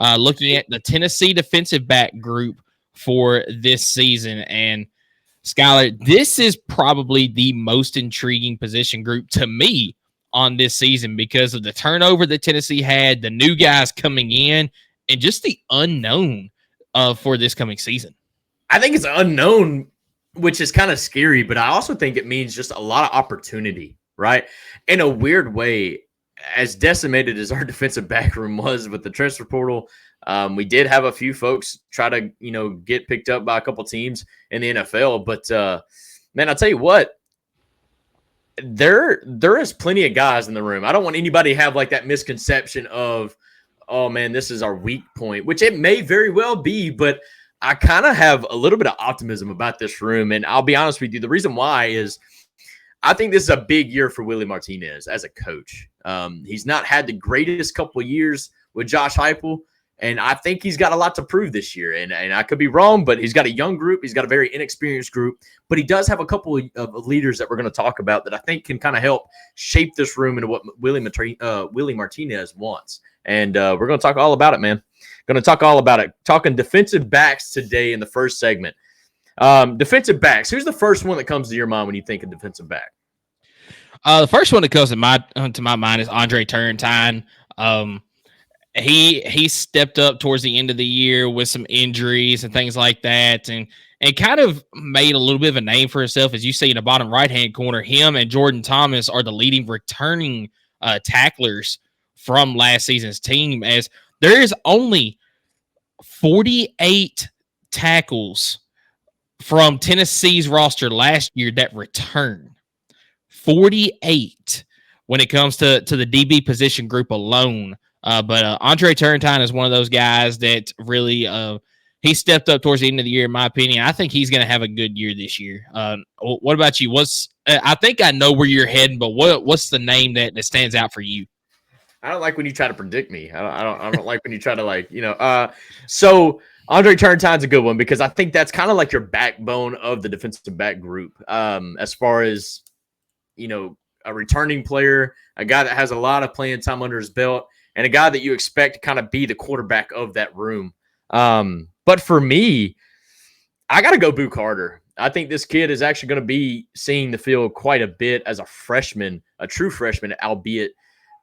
looking at the Tennessee defensive back group for this season. And Skylar, this is probably the most intriguing position group to me on this season because of the turnover that Tennessee had, the new guys coming in, and just the unknown for this coming season. I think it's unknown, which is kind of scary, but I also think it means just a lot of opportunity, right? In a weird way, as decimated as our defensive back room was with the transfer portal, we did have a few folks try to, get picked up by a couple teams in the NFL. But, man, I'll tell you what, there is plenty of guys in the room. I don't want anybody to have like that misconception of, oh, man, this is our weak point, which it may very well be, but I kind of have a little bit of optimism about this room. And I'll be honest with you, the reason why is I think this is a big year for Willie Martinez as a coach. He's not had the greatest couple of years with Josh Heupel, and I think he's got a lot to prove this year. And I could be wrong, but he's got a young group. He's got a very inexperienced group, but he does have a couple of leaders that we're going to talk about that I think can kind of help shape this room into what Willie Martinez wants. And we're going to talk all about it, man. Going to talk all about it. Talking defensive backs today in the first segment. Defensive backs. Who's the first one that comes to your mind when you think of defensive back? The first one that comes to my mind is Andre Turrentine. He stepped up towards the end of the year with some injuries and things like that, and kind of made a little bit of a name for himself. As you see in the bottom right-hand corner, him and Jordan Thomas are the leading returning tacklers from last season's team, as there is only 48 tackles from Tennessee's roster last year that return. 48 when it comes to the DB position group alone. But Andre Turrentine is one of those guys that really he stepped up towards the end of the year, in my opinion. I think he's going to have a good year this year. What about you? I think I know where you're heading, but what's the name that stands out for you? I don't like when you try to predict me. I don't like when you try to So Andre Turrentine's a good one because I think that's kind of like your backbone of the defensive back group. As far as a returning player, a guy that has a lot of playing time under his belt, and a guy that you expect to kind of be the quarterback of that room. But for me, I got to go Boo Carter. I think this kid is actually going to be seeing the field quite a bit as a freshman, a true freshman, albeit.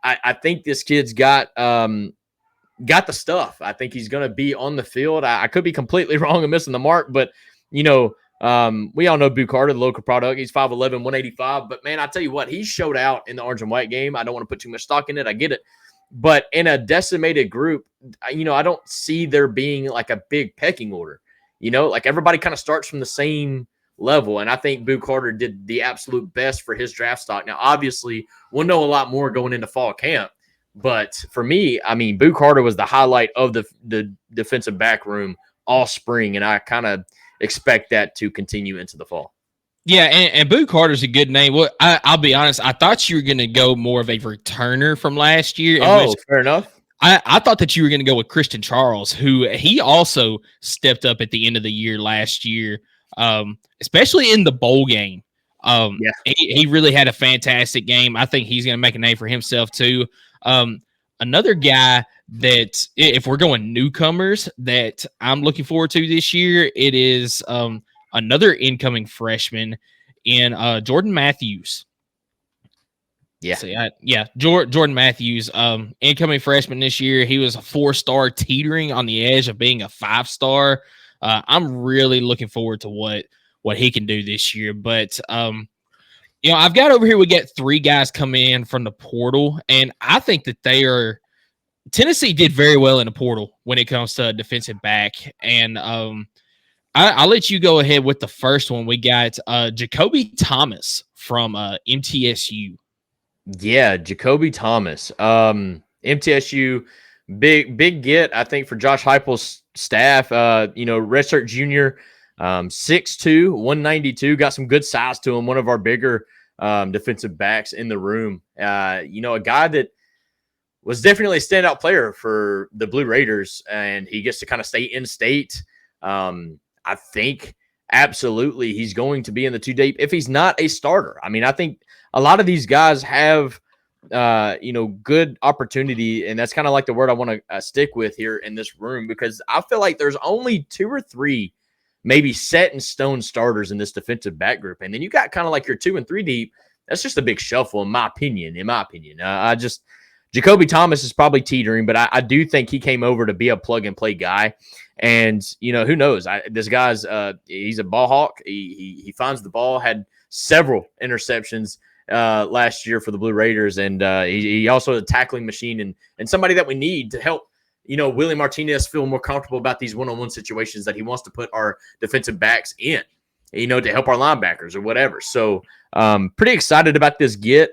I think this kid's got the stuff. I think he's going to be on the field. I could be completely wrong and missing the mark, but, we all know Boo Carter, the local product. He's 5'11", 185. But, man, I tell you what, he showed out in the orange and white game. I don't want to put too much stock in it. I get it. But in a decimated group, I don't see there being like a big pecking order. Like everybody kind of starts from the same level. And I think Boo Carter did the absolute best for his draft stock. Now, obviously, we'll know a lot more going into fall camp. But for me, I mean, Boo Carter was the highlight of the defensive back room all spring. And I kind of expect that to continue into the fall. Yeah, and Boo Carter's a good name. Well, I'll be honest. I thought you were going to go more of a returner from last year. Oh, fair enough. I thought that you were going to go with Christian Charles, who he also stepped up at the end of the year last year, especially in the bowl game. He really had a fantastic game. I think he's going to make a name for himself too. Another guy that, if we're going newcomers, that I'm looking forward to this year, it is another incoming freshman in Jordan Matthews. Jordan Matthews, incoming freshman this year. He was a 4-star, teetering on the edge of being a 5-star. I'm really looking forward to what he can do this year. But I've got over here, we got 3 guys come in from the portal, and I think that Tennessee did very well in the portal when it comes to defensive back. And I'll let you go ahead with the first one. We got Jacoby Thomas from MTSU. Yeah, Jacoby Thomas. MTSU, big get, I think, for Josh Heupel's staff. Redshirt junior, 6'2", 192, got some good size to him. One of our bigger defensive backs in the room. A guy that was definitely a standout player for the Blue Raiders, and he gets to kind of stay in state. I think absolutely he's going to be in the 2 deep if he's not a starter. I mean, I think a lot of these guys have good opportunity. And that's kind of like the word I want to stick with here in this room, because I feel like there's only 2 or 3 maybe set in stone starters in this defensive back group. And then you got kind of like your 2 and 3 deep. That's just a big shuffle, in my opinion. Jacoby Thomas is probably teetering, but I do think he came over to be a plug and play guy. And, who knows? This guy's he's a ball hawk. He finds the ball, had several interceptions last year for the Blue Raiders. And he also a tackling machine and somebody that we need to help, Willie Martinez feel more comfortable about these one-on-one situations that he wants to put our defensive backs in, to help our linebackers or whatever. So pretty excited about this get.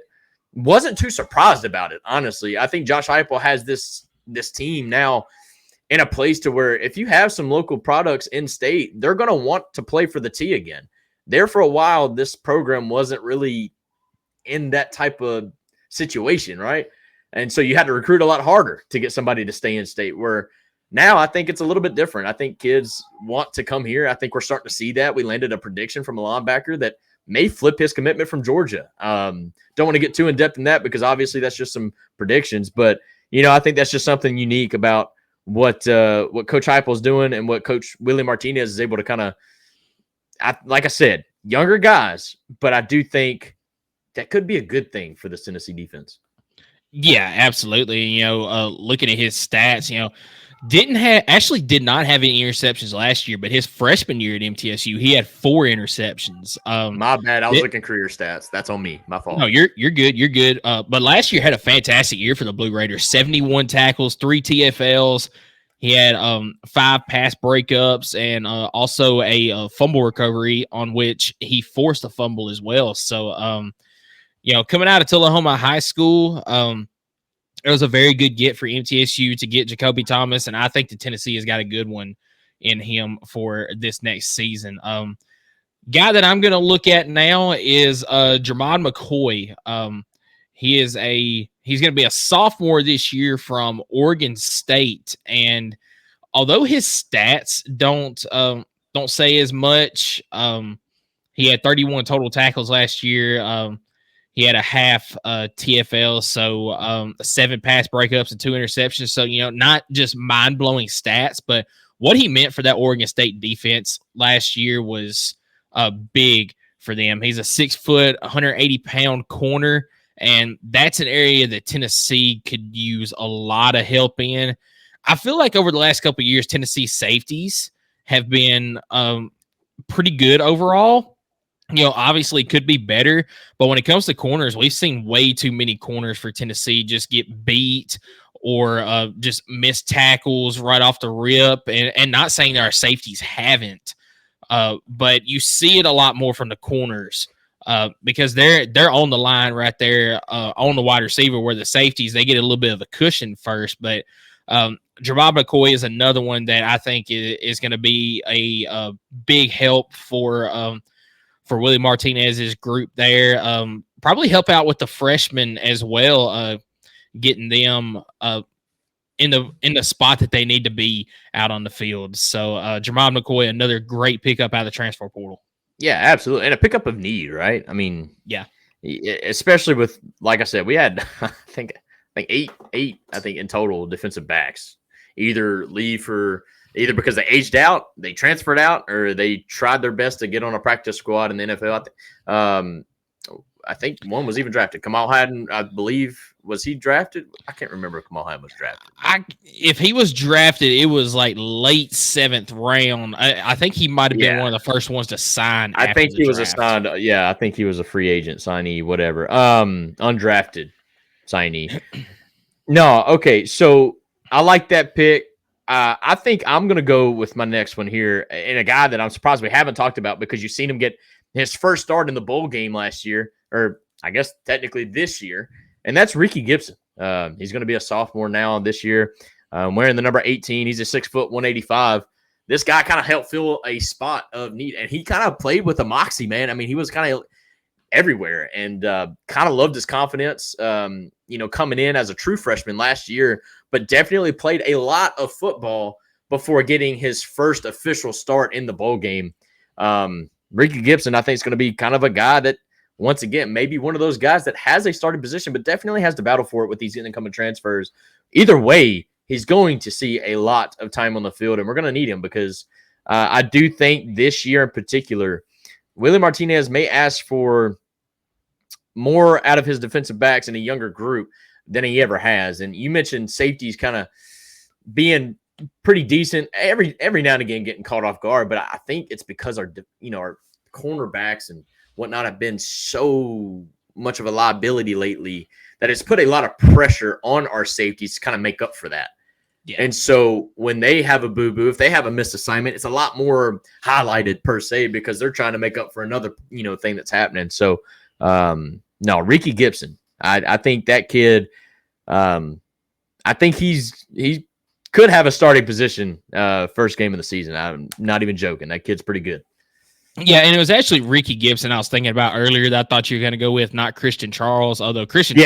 Wasn't too surprised about it, honestly. I think Josh Heupel has this team now in a place to where if you have some local products in state, they're going to want to play for the T again. There for a while, this program wasn't really in that type of situation, right? And so you had to recruit a lot harder to get somebody to stay in state, where now I think it's a little bit different. I think kids want to come here. I think we're starting to see that. We landed a prediction from a linebacker that may flip his commitment from Georgia. Don't want to get too in depth in that because obviously that's just some predictions, but I think that's just something unique about what Coach Heupel's doing and what Coach Willie Martinez is able to kind of, like I said, younger guys, but I do think that could be a good thing for this Tennessee defense. Yeah, absolutely. Looking at his stats, did not have any interceptions last year, but his freshman year at MTSU, he had 4 interceptions. My bad. I was looking career stats. That's on me. My fault. No, you're good. You're good. But last year had a fantastic year for the Blue Raiders. 71 tackles, 3 TFLs. He had 5 pass breakups and also a fumble recovery on which he forced a fumble as well. So, coming out of Tullahoma High School, it was a very good get for MTSU to get Jacoby Thomas, and I think the Tennessee has got a good one in him for this next season. Guy that I'm going to look at now is Jermod McCoy. He's going to be a sophomore this year from Oregon State, and although his stats don't say as much, he had 31 total tackles last year. He had a half TFL, so 7 pass breakups and 2 interceptions. So, not just mind-blowing stats, but what he meant for that Oregon State defense last year was big for them. He's a 6-foot, 180-pound corner, and that's an area that Tennessee could use a lot of help in. I feel like over the last couple of years, Tennessee safeties have been pretty good overall. Obviously could be better, but when it comes to corners, we've seen way too many corners for Tennessee just get beat or just miss tackles right off the rip. And not saying that our safeties haven't, but you see it a lot more from the corners because they're on the line right there on the wide receiver, where the safeties, they get a little bit of a cushion first. But Jermod McCoy is another one that I think is going to be a big help for Willie Martinez's group there. Probably help out with the freshmen as well, getting them in the spot that they need to be out on the field. So Jermod McCoy, another great pickup out of the transfer portal. Yeah, absolutely. And a pickup of need, right? I mean, yeah, especially with, like I said, we had I think eight in total defensive backs either leave either because they aged out, they transferred out, or they tried their best to get on a practice squad in the NFL. I think one was even drafted. Kamal Haddon, I believe, was he drafted? I can't remember if Kamal Haddon was drafted. If he was drafted, it was like late 7th round. I think he might have been one of the first ones to sign. I think he was assigned. Yeah, I think he was a free agent signee, whatever. Undrafted signee. No, okay. So I like that pick. I think I'm going to go with my next one here, and a guy that I'm surprised we haven't talked about because you've seen him get his first start in the bowl game last year, or I guess technically this year, and that's Ricky Gibson. He's going to be a sophomore now this year, wearing the number 18. He's a 6', 185. This guy kind of helped fill a spot of need, and he kind of played with a moxie, man. I mean, he was kind of everywhere and kind of loved his confidence, coming in as a true freshman last year, but definitely played a lot of football before getting his first official start in the bowl game. Ricky Gibson, I think, is going to be kind of a guy that once again, maybe one of those guys that has a starting position, but definitely has to battle for it with these incoming transfers. Either way, he's going to see a lot of time on the field, and we're going to need him because I do think this year in particular, Willie Martinez may ask for more out of his defensive backs in a younger group than he ever has. And you mentioned safeties kind of being pretty decent every now and again, getting caught off guard. But I think it's because our cornerbacks and whatnot have been so much of a liability lately that it's put a lot of pressure on our safeties to kind of make up for that. Yeah. And so when they have a boo-boo, if they have a missed assignment, it's a lot more highlighted per se because they're trying to make up for another, thing that's happening. So, no, Ricky Gibson, I think that kid, I think he could have a starting position first game of the season. I'm not even joking. That kid's pretty good. Yeah, and it was actually Ricky Gibson I was thinking about earlier that I thought you were going to go with, not Christian Charles, although Christian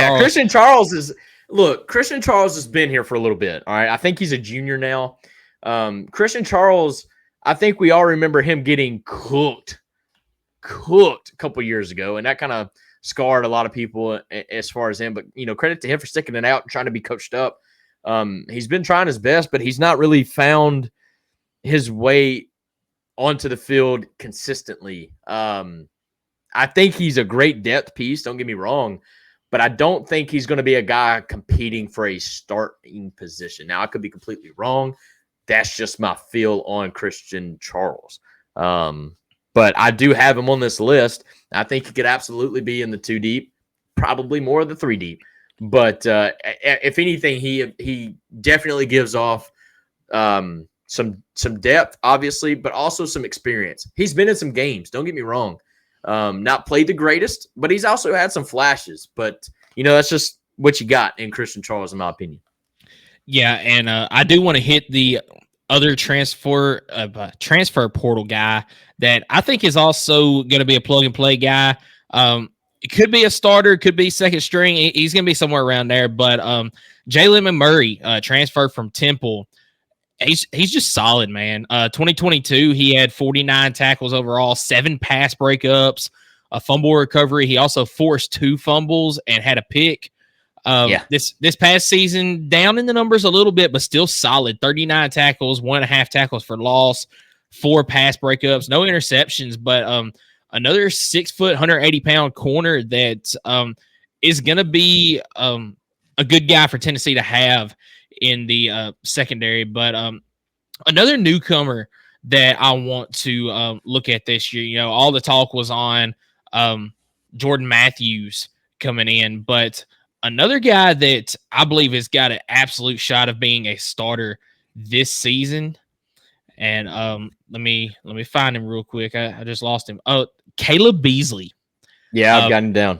Charles has been here for a little bit, all right? I think he's a junior now. Christian Charles, I think we all remember him getting cooked a couple years ago, and that kind of scarred a lot of people as far as him. But, credit to him for sticking it out and trying to be coached up. He's been trying his best, but he's not really found his way onto the field consistently. I think he's a great depth piece, don't get me wrong, but I don't think he's going to be a guy competing for a starting position. Now, I could be completely wrong. That's just my feel on Christian Charles. But I do have him on this list. I think he could absolutely be in the 2 deep, probably more of the 3 deep. But if anything, he definitely gives off some depth, obviously, but also some experience. He's been in some games. Don't get me wrong. Not played the greatest, but he's also had some flashes. But, that's just what you got in Christian Charles, in my opinion. Yeah, and I do want to hit the other transfer portal guy that I think is also going to be a plug-and-play guy. It could be a starter, could be second string. He's going to be somewhere around there. But Jalen McMurray, transferred from Temple, he's just solid, man. 2022, he had 49 tackles overall, 7 pass breakups, a fumble recovery. He also forced 2 fumbles and had a pick. This past season, down in the numbers a little bit, but still solid. 39 tackles, 1.5 tackles for loss, 4 pass breakups, no interceptions, but another 6 foot, 180-pound corner that is going to be a good guy for Tennessee to have in the secondary. But another newcomer that I want to look at this year, all the talk was on Jordan Matthews coming in, but another guy that I believe has got an absolute shot of being a starter this season. And let me find him real quick. I just lost him. Oh, Caleb Beasley. Yeah, I've got him down.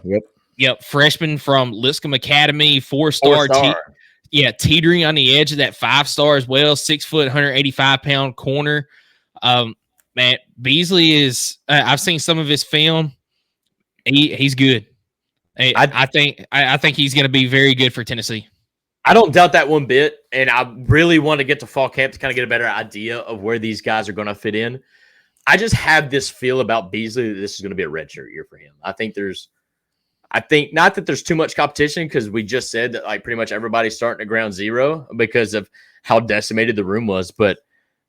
Yep. Freshman from Lipscomb Academy, 4-star. Teetering on the edge of that 5-star as well. 6 foot, 185-pound corner. Man, Beasley is. I've seen some of his film. He's good. I think he's going to be very good for Tennessee. I don't doubt that one bit, and I really want to get to fall camp to kind of get a better idea of where these guys are going to fit in. I just have this feel about Beasley that this is going to be a redshirt year for him. I think not that there's too much competition because we just said that like pretty much everybody's starting at ground zero because of how decimated the room was. But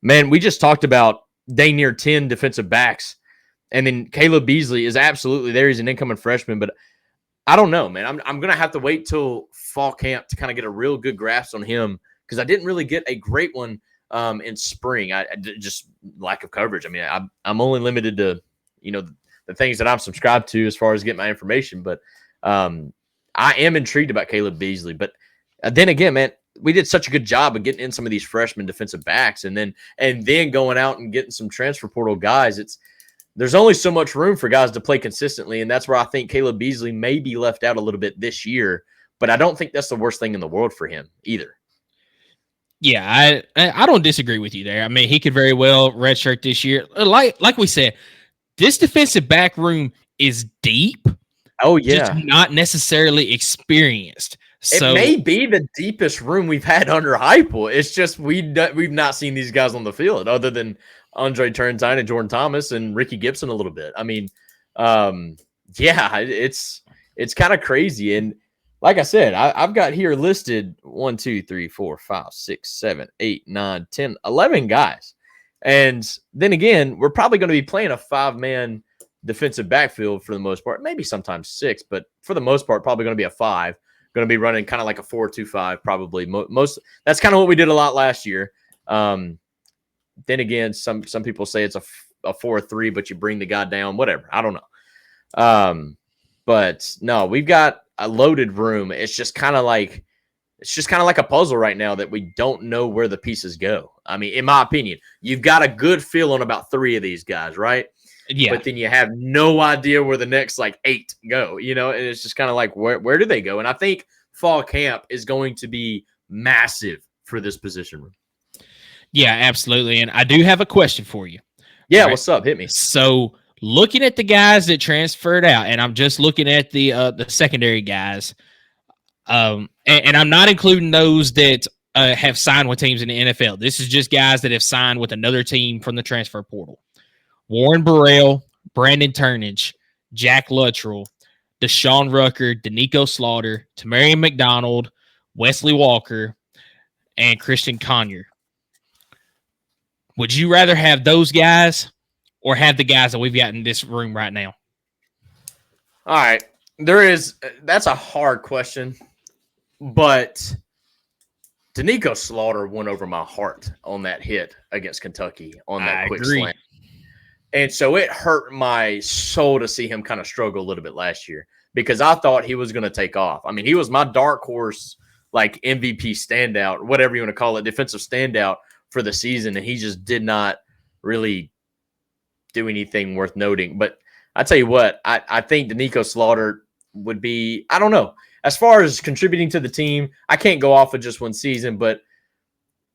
man, we just talked about dang near 10 defensive backs, and then Caleb Beasley is absolutely there. He's an incoming freshman, but I don't know, man. I'm going to have to wait till fall camp to kind of get a real good grasp on him because I didn't really get a great one in spring. I just lack of coverage. I mean, I'm only limited to, the things that I'm subscribed to as far as getting my information. But I am intrigued about Caleb Beasley. But then again, man, we did such a good job of getting in some of these freshman defensive backs and then going out and getting some transfer portal guys. There's only so much room for guys to play consistently, and that's where I think Caleb Beasley may be left out a little bit this year, but I don't think that's the worst thing in the world for him either. Yeah, I don't disagree with you there. I mean, he could very well redshirt this year. Like we said, this defensive back room is deep. Oh, yeah. Just not necessarily experienced. So, it may be the deepest room we've had under Heupel. It's just we've not seen these guys on the field other than Andre Turntine and Jordan Thomas and Ricky Gibson a little bit. I mean, Yeah, it's kind of crazy. And like I said, I've got here listed 1, 2, 3, 4, 5, 6, 7, 8, 9, 10, 11 guys. And then again, we're probably going to be playing a 5-man defensive backfield for the most part, maybe sometimes 6, but for the most part, probably going to be a 5. Going to be running kind of like a 4-2-5, probably. Most that's kind of what we did a lot last year. Then again, some people say it's a 4-3, but you bring the guy down, whatever. I don't know. But no, we've got a loaded room. It's just kind of like a puzzle right now that we don't know where the pieces go. I mean, in my opinion, you've got a good feeling about 3 of these guys, right? Yeah. But then you have no idea where the next 8 go, and it's just kind of like, where do they go? And I think fall camp is going to be massive for this position room. Yeah, absolutely. And I do have a question for you. Yeah, right. What's up? Hit me. So looking at the guys that transferred out, and I'm just looking at the secondary guys, and I'm not including those that have signed with teams in the NFL. This is just guys that have signed with another team from the transfer portal. Warren Burrell, Brandon Turnage, Jack Luttrell, Deshaun Rucker, Danico Slaughter, Tamarian McDonald, Wesley Walker, and Christian Conyer. Would you rather have those guys or have the guys that we've got in this room right now? All right. That's a hard question, but Danico Slaughter went over my heart on that hit against Kentucky on that quick slant. And so it hurt my soul to see him kind of struggle a little bit last year because I thought he was going to take off. I mean, he was my dark horse, MVP standout, whatever you want to call it, defensive standout for the season. And he just did not really do anything worth noting. But I tell you what, I think Danico Slaughter would be, I don't know, as far as contributing to the team, I can't go off of just one season, but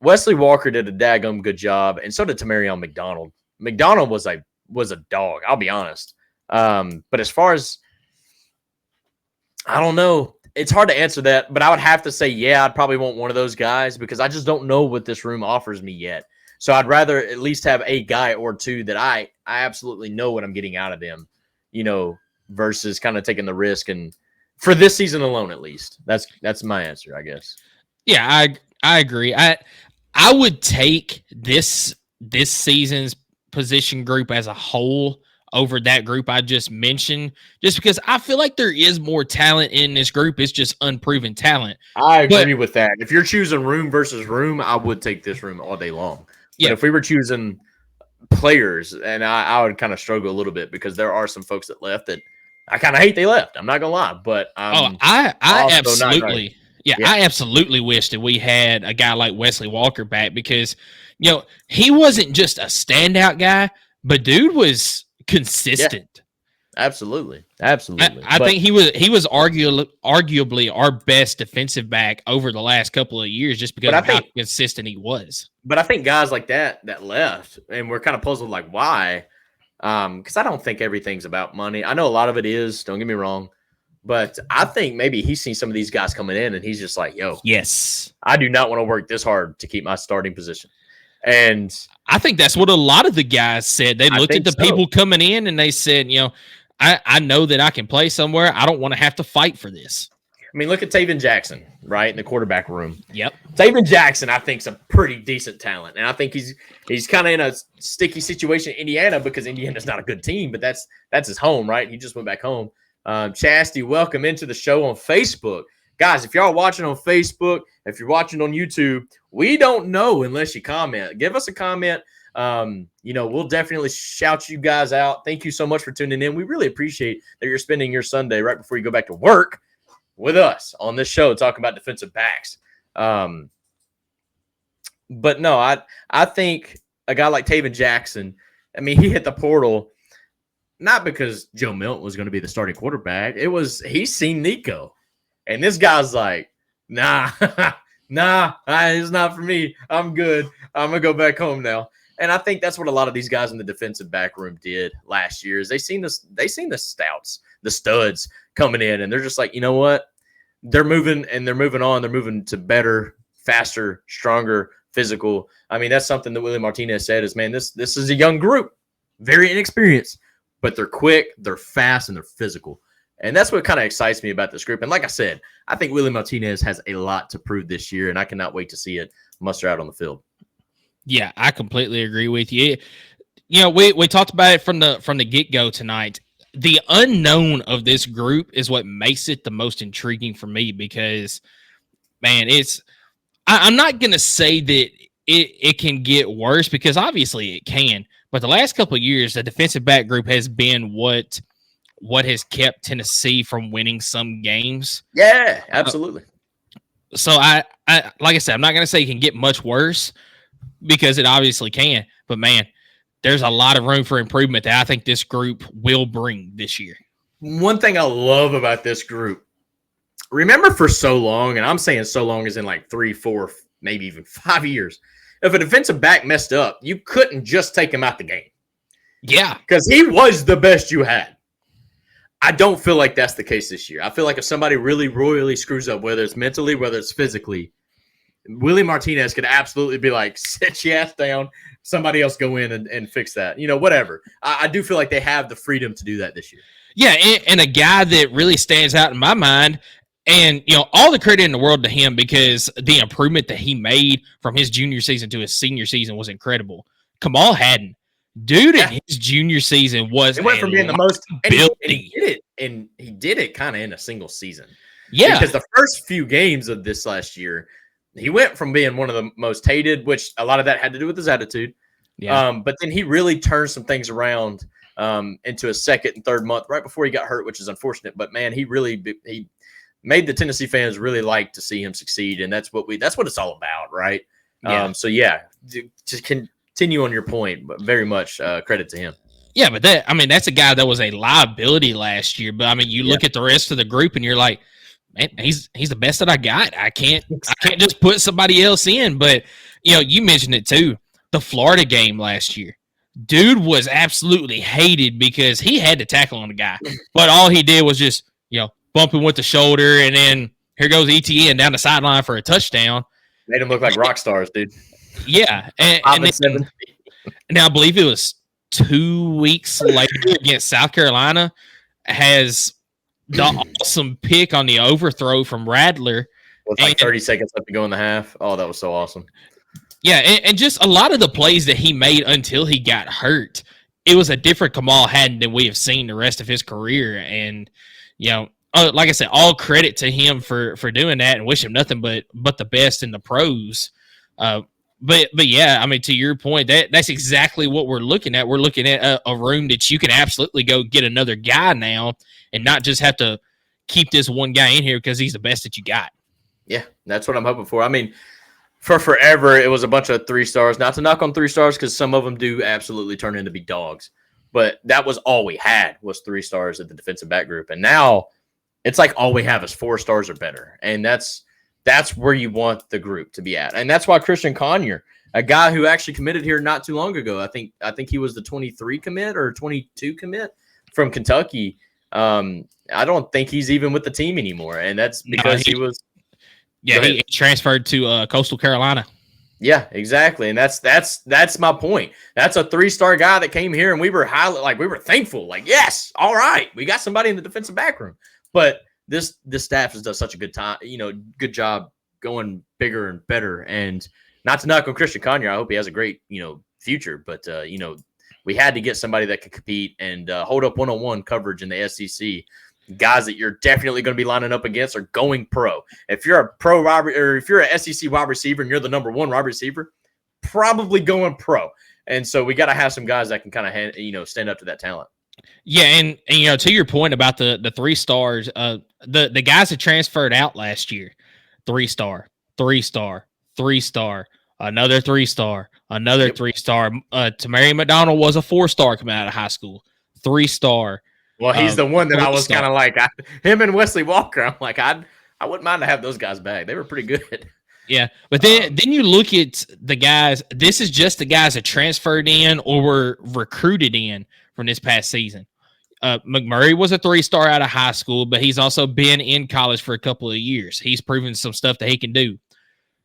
Wesley Walker did a daggum good job. And so did Tamarion McDonald. McDonald was a dog, I'll be honest. But as far as, I don't know, it's hard to answer that, but I would have to say, yeah, I'd probably want one of those guys because I just don't know what this room offers me yet. So I'd rather at least have a guy or two that I absolutely know what I'm getting out of them, versus kind of taking the risk. And for this season alone, at least, that's my answer, I guess. Yeah, I agree. I would take this season's position group as a whole over that group I just mentioned, just because I feel like there is more talent in this group. It's just unproven talent. I agree with that. If you're choosing room versus room, I would take this room all day long. But if we were choosing players, and I would kind of struggle a little bit because there are some folks that left that I kind of hate they left. I'm not gonna lie, but I absolutely, I absolutely wish that we had a guy like Wesley Walker back because he wasn't just a standout guy, but dude was consistent. Yeah, absolutely. I think he was arguably our best defensive back over the last couple of years just because of how consistent he was. But I think guys like that left, and we're kind of puzzled like why. Because I don't think everything's about money. I know a lot of it is, don't get me wrong. But I think maybe he's seen some of these guys coming in, and he's just like, yo, yes, I do not want to work this hard to keep my starting position. And I think that's what a lot of the guys said. They looked at the people coming in, and they said, I know that I can play somewhere. I don't want to have to fight for this. I mean, look at Taven Jackson, right, in the quarterback room. Yep. Taven Jackson, I think, is a pretty decent talent. And I think he's kind of in a sticky situation in Indiana because Indiana's not a good team, but that's his home, right? He just went back home. Chastity, welcome into the show on Facebook. Guys, if y'all are watching on Facebook, if you're watching on YouTube, we don't know unless you comment. Give us a comment. We'll definitely shout you guys out. Thank you so much for tuning in. We really appreciate that you're spending your Sunday right before you go back to work with us on this show talking about defensive backs. But no, I think a guy like Taven Jackson, I mean, he hit the portal not because Joe Milton was going to be the starting quarterback. It was he's seen Nico. And this guy's like, nah, it's not for me. I'm good. I'm going to go back home now. And I think that's what a lot of these guys in the defensive back room did last year is they seen the stouts, the studs coming in, and they're just like, you know what? They're moving and they're moving on. They're moving to better, faster, stronger, physical. I mean, that's something that Willie Martinez said is, man, this is a young group, very inexperienced, but they're quick, they're fast, and they're physical. And that's what kind of excites me about this group. And like I said, I think Willie Martinez has a lot to prove this year, and I cannot wait to see it muster out on the field. Yeah, I completely agree with you. You know, we talked about it from the get-go tonight. The unknown of this group is what makes it the most intriguing for me because, man, I'm not going to say that it can get worse because obviously it can. But the last couple of years, the defensive back group has been what has kept Tennessee from winning some games. Yeah, absolutely. So I like I said, I'm not going to say it can get much worse because it obviously can. But, man, there's a lot of room for improvement that I think this group will bring this year. One thing I love about this group, remember for so long, and I'm saying so long as in like 3, 4, maybe even 5 years, if a defensive back messed up, you couldn't just take him out the game. Yeah. Because he was the best you had. I don't feel like that's the case this year. I feel like if somebody really royally screws up, whether it's mentally, whether it's physically, Willie Martinez could absolutely be like, sit your ass down, somebody else go in and fix that. You know, whatever. I do feel like they have the freedom to do that this year. Yeah, and a guy that really stands out in my mind, and, you know, all the credit in the world to him because the improvement that he made from his junior season to his senior season was incredible. Kamal Haddon. Dude, in his junior season was it went from being the most ability. And he did it kind of in a single season. Yeah. Because the first few games of this last year, he went from being one of the most hated, which a lot of that had to do with his attitude. Yeah. But then he really turned some things around into his second and third month right before he got hurt, which is unfortunate. But man, he made the Tennessee fans really like to see him succeed, and that's what it's all about, right? Yeah. So yeah, just continue on your point, but very much credit to him. Yeah, but that's a guy that was a liability last year. But I mean, you look at the rest of the group and you're like, man, he's the best that I got. I can't just put somebody else in. But you know, you mentioned it too. The Florida game last year, dude was absolutely hated because he had to tackle on the guy, but all he did was just, you know, bump him with the shoulder, and then here goes ETN down the sideline for a touchdown. Made him look like rock stars, dude. Yeah, and now I believe it was 2 weeks later against South Carolina has the awesome pick on the overthrow from Radler. With like 30 seconds left to go in the half. Oh, that was so awesome. Yeah, and just a lot of the plays that he made until he got hurt, it was a different Kamal Haddon than we have seen the rest of his career. And, you know, like I said, all credit to him for doing that and wish him nothing but the best in the pros. But yeah, I mean, to your point, that's exactly what we're looking at. We're looking at a room that you can absolutely go get another guy now and not just have to keep this one guy in here because he's the best that you got. Yeah, that's what I'm hoping for. I mean, for forever, it was a bunch of 3 stars. Not to knock on 3 stars because some of them do absolutely turn into be dogs. But that was all we had was 3 stars at the defensive back group. And now it's like all we have is 4 stars or better. And that's where you want the group to be at. And that's why Christian Conyer, a guy who actually committed here not too long ago, I think he was the 23 commit or 22 commit from Kentucky. I don't think he's even with the team anymore. And that's because he was – yeah, he transferred to Coastal Carolina. Yeah, exactly. And that's my point. That's a 3-star guy that came here and we were we were thankful. Like, yes, all right, we got somebody in the defensive back room. But this staff has done such a good job going bigger and better. And not to knock on Christian Conyer, I hope he has a great, future. But we had to get somebody that could compete and hold up one-on-one coverage in the SEC. Guys that you're definitely going to be lining up against are going pro. If you're a pro wide, or if you're an SEC wide receiver and you're the number 1 wide receiver, probably going pro. And so we got to have some guys that can kind of stand up to that talent. Yeah, and to your point about the 3 stars, the guys that transferred out last year, 3-star, 3-star, 3-star, another 3-star, another 3-star. Tamari McDonald was a 4-star coming out of high school, 3-star. Well, he's the one that I was kind of like him and Wesley Walker. I'm like, I wouldn't mind to have those guys back. They were pretty good. Yeah, but then you look at the guys. This is just the guys that transferred in or were recruited in from this past season. McMurray was a 3-star out of high school, but he's also been in college for a couple of years. He's proven some stuff that he can do.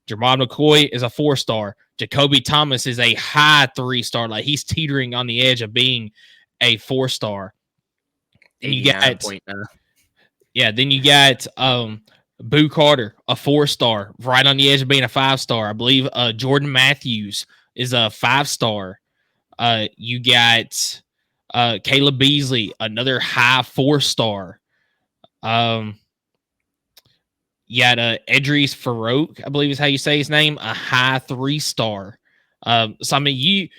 Jermon McCoy is a 4-star. Jacoby Thomas is a high 3-star. Like, he's teetering on the edge of being a 4-star. And you got 89.9. then you got Boo Carter, a 4-star, right on the edge of being a 5-star. I believe Jordan Matthews is a 5-star. You got Caleb Beasley, another high 4-star. You got Edris Farouk, I believe is how you say his name, a high 3-star. So I mean,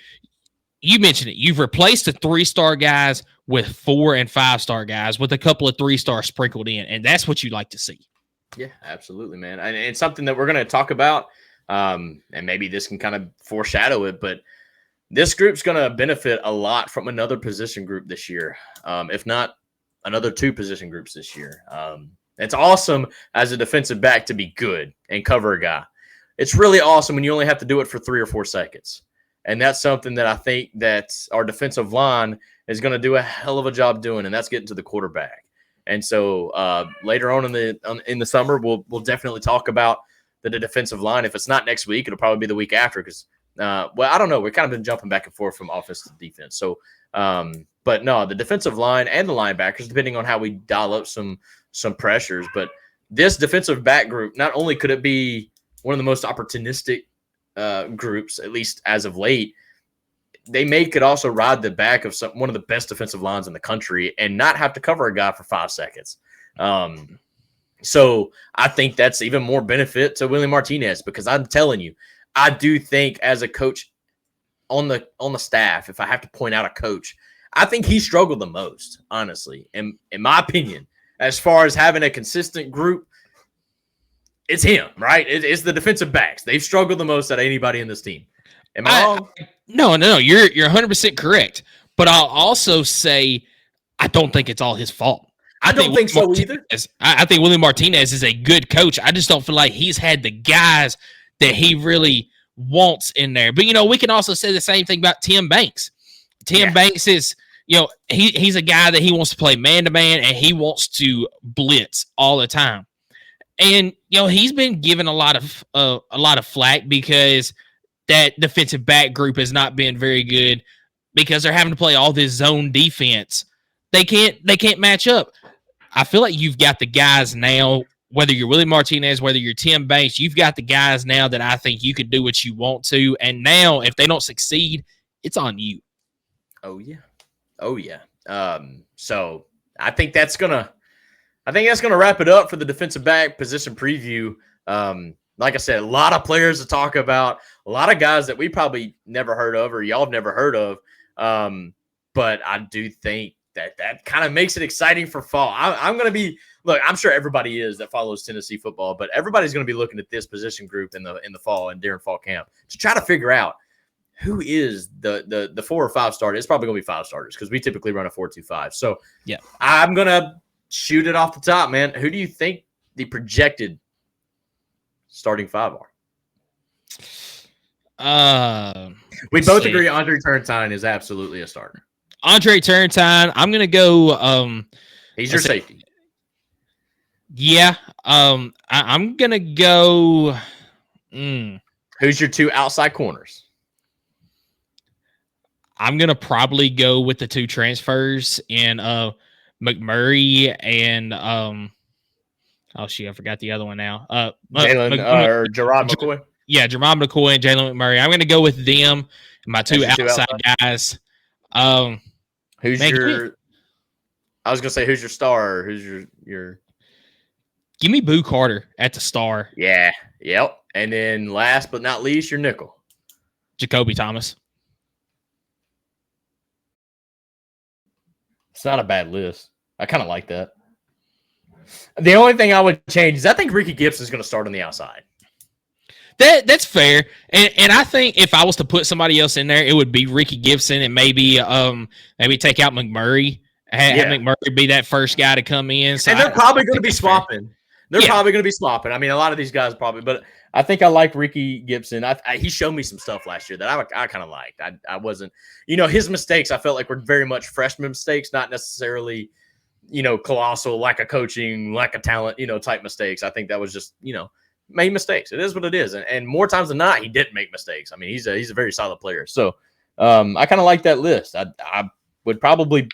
you mentioned it. You've replaced the 3-star guys with 4 and 5-star guys with a couple of 3-stars sprinkled in, and that's what you like to see. Yeah, absolutely, man. And it's something that we're going to talk about, and maybe this can kind of foreshadow it, but this group's going to benefit a lot from another position group this year, if not another 2 position groups this year. It's awesome as a defensive back to be good and cover a guy. It's really awesome when you only have to do it for 3 or 4 seconds. And that's something that I think that our defensive line is going to do a hell of a job doing, and that's getting to the quarterback. And so later on in the summer, we'll definitely talk about the defensive line. If it's not next week, it'll probably be the week after because, I don't know. We've kind of been jumping back and forth from offense to defense. So, but no, the defensive line and the linebackers, depending on how we dial up some pressures. But this defensive back group, not only could it be one of the most opportunistic groups, at least as of late, they could also ride the back of one of the best defensive lines in the country and not have to cover a guy for 5 seconds. So I think that's even more benefit to Willie Martinez because I'm telling you, I do think as a coach on the staff, if I have to point out a coach, I think he struggled the most, honestly, in my opinion, as far as having a consistent group. It's him, right? It's the defensive backs. They've struggled the most out of anybody in this team. Am I wrong? No. You're 100% correct. But I'll also say I don't think it's all his fault. I don't think so either. I think Willie Martinez is a good coach. I just don't feel like he's had the guys that he really wants in there. But, we can also say the same thing about Tim Banks. Tim Banks is, he's a guy that he wants to play man-to-man, and he wants to blitz all the time. And, he's been given a lot of flack because that defensive back group has not been very good because they're having to play all this zone defense. They can't match up. I feel like you've got the guys now, whether you're Willie Martinez, whether you're Tim Banks, you've got the guys now that I think you can do what you want to. And now if they don't succeed, it's on you. Oh yeah. So I think that's gonna wrap it up for the defensive back position preview. Like I said, a lot of players to talk about, a lot of guys that we probably never heard of or y'all have never heard of. But I do think that kind of makes it exciting for fall. I'm going to be – look, I'm sure everybody is that follows Tennessee football, but everybody's going to be looking at this position group in the fall and during fall camp to try to figure out who is the 4 or 5 starter. It's probably going to be 5 starters because we typically run a 4-2-5. So, yeah, I'm going to shoot it off the top, man. Who do you think the projected starting 5 are? We both agree Andre Turrentine is absolutely a starter. Andre Turrentine, I'm going to go he's your safety. Yeah. I'm going to go Who's your 2 outside corners? I'm going to probably go with the 2 transfers in McMurray and oh shoot, I forgot the other one now. Jalen Gerard McCoy. Yeah, Gerard McCoy and Jalen McMurray. I'm going to go with them, my 2 outside guys. Who's your? I was going to say, who's your star? Who's your? Give me Boo Carter at the star. Yeah. Yep. And then last but not least, your nickel, Jacoby Thomas. It's not a bad list. I kind of like that. The only thing I would change is I think Ricky Gibson is going to start on the outside. That's fair. And I think if I was to put somebody else in there, it would be Ricky Gibson and maybe take out McMurray. Have McMurray be that first guy to come in. So and they're probably going to be swapping. Probably going to be swapping. I mean, a lot of these guys probably, but I think I like Ricky Gibson. He showed me some stuff last year that I kind of liked. I wasn't, his mistakes I felt like were very much freshman mistakes, not necessarily, colossal, lack of coaching, lack of talent, type mistakes. I think that was just, made mistakes. It is what it is. And more times than not, he didn't make mistakes. I mean, he's a very solid player. So I kind of like that list. would probably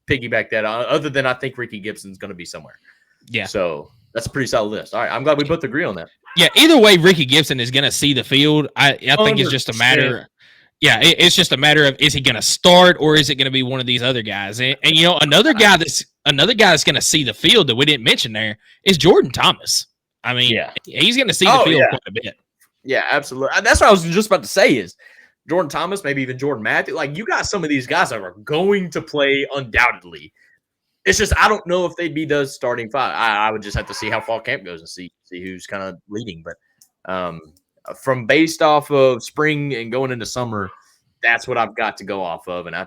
piggyback that. Other than I think Ricky Gibson's going to be somewhere. Yeah. So that's a pretty solid list. All right, I'm glad we both agree on that. Yeah. Either way, Ricky Gibson is going to see the field. I think it's just a matter. Yeah, it's just a matter of, is he going to start or is it going to be one of these other guys? And another guy that's going to see the field that we didn't mention there is Jordan Thomas. I mean, he's going to see the field quite a bit. Yeah, absolutely. That's what I was just about to say is Jordan Thomas, maybe even Jordan Matthews. Like, you got some of these guys that are going to play undoubtedly. It's just I don't know if they'd be the starting five. I would just have to see how fall camp goes and see who's kind of leading. But from based off of spring and going into summer, that's what I've got to go off of. And I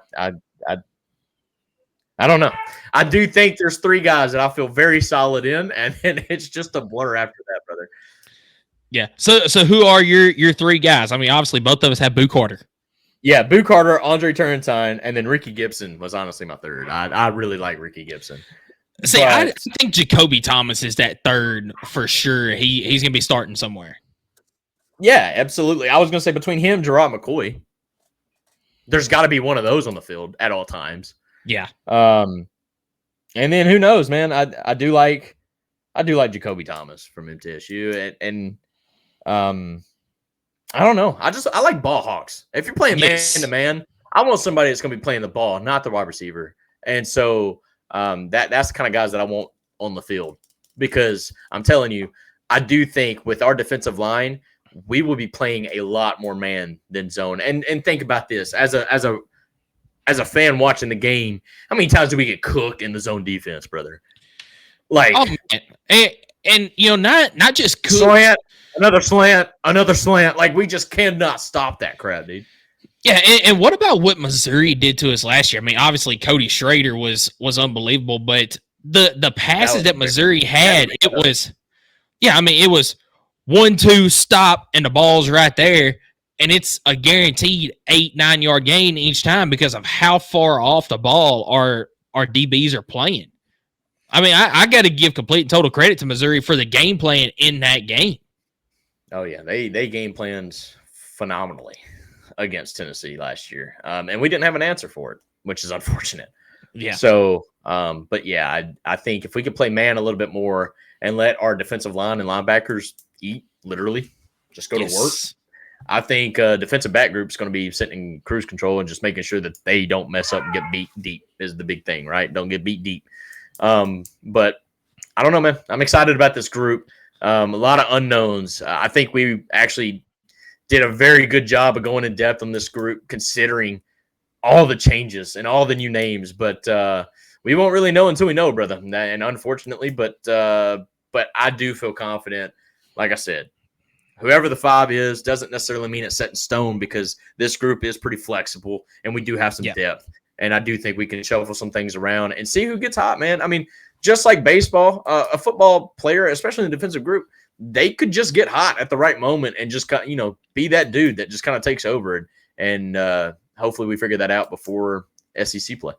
don't know. I do think there's 3 guys that I feel very solid in, and it's just a blur after that, brother. Yeah. So who are your 3 guys? I mean, obviously both of us have Boo Carter. Yeah, Boo Carter, Andre Turrentine, and then Ricky Gibson was honestly my 3rd. I really like Ricky Gibson. See, I think Jacoby Thomas is that 3rd for sure. He's going to be starting somewhere. Yeah, absolutely. I was going to say between him, Gerard McCoy, there's got to be one of those on the field at all times. Yeah. And then who knows, man? I do like Jacoby Thomas from MTSU, and I don't know. I like ball hawks. If you're playing man to man, I want somebody that's going to be playing the ball, not the wide receiver. And so that's the kind of guys that I want on the field, because I'm telling you, I do think with our defensive line, we will be playing a lot more man than zone. And think about this as a fan watching the game, how many times do we get cooked in the zone defense, brother? Like, oh, man. And not just cooked. Slant, another slant. Like, we just cannot stop that crap, dude. Yeah, and what about what Missouri did to us last year? I mean, obviously Cody Schrader was unbelievable, but the passes that Missouri had, it was 1-2 stop and the ball's right there, and it's a guaranteed 8-9 yard gain each time because of how far off the ball our DBs are playing. I mean, I got to give complete and total credit to Missouri for the game plan in that game. Oh yeah, they game planned phenomenally against Tennessee last year, and we didn't have an answer for it, which is unfortunate. Yeah. So, but yeah, I think if we could play man a little bit more and let our defensive line and linebackers eat, literally, just go to work, I think defensive back group is going to be sitting in cruise control and just making sure that they don't mess up and get beat deep is the big thing, right? Don't get beat deep. But I don't know, man. I'm excited about this group. A lot of unknowns. I think we actually did a very good job of going in depth on this group, considering all the changes and all the new names. But we won't really know until we know, brother. And unfortunately, but I do feel confident. Like I said, whoever the 5 is doesn't necessarily mean it's set in stone, because this group is pretty flexible and we do have some depth. And I do think we can shuffle some things around and see who gets hot, man. I mean, just like baseball, a football player, especially in the defensive group, they could just get hot at the right moment and just be that dude that just kind of takes over. And hopefully we figure that out before SEC play.